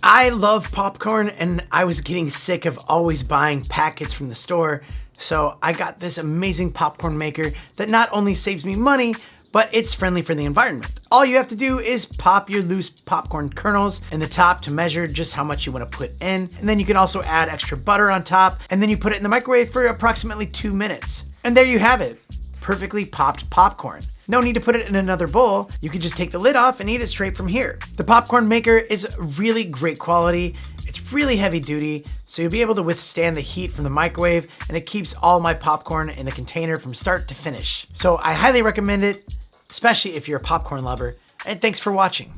I love popcorn and I was getting sick of always buying packets from the store. So I got this amazing popcorn maker that not only saves me money, but it's friendly for the environment. All you have to do is pop your loose popcorn kernels in the top to measure just how much you want to put in. And then you can also add extra butter on top, and then you put it in the microwave for approximately 2 minutes. And there you have it, perfectly popped popcorn. No need to put it in another bowl. You can just take the lid off and eat it straight from here. The popcorn maker is really great quality. It's really heavy duty, so you'll be able to withstand the heat from the microwave, and it keeps all my popcorn in the container from start to finish. So I highly recommend it, especially if you're a popcorn lover, and thanks for watching.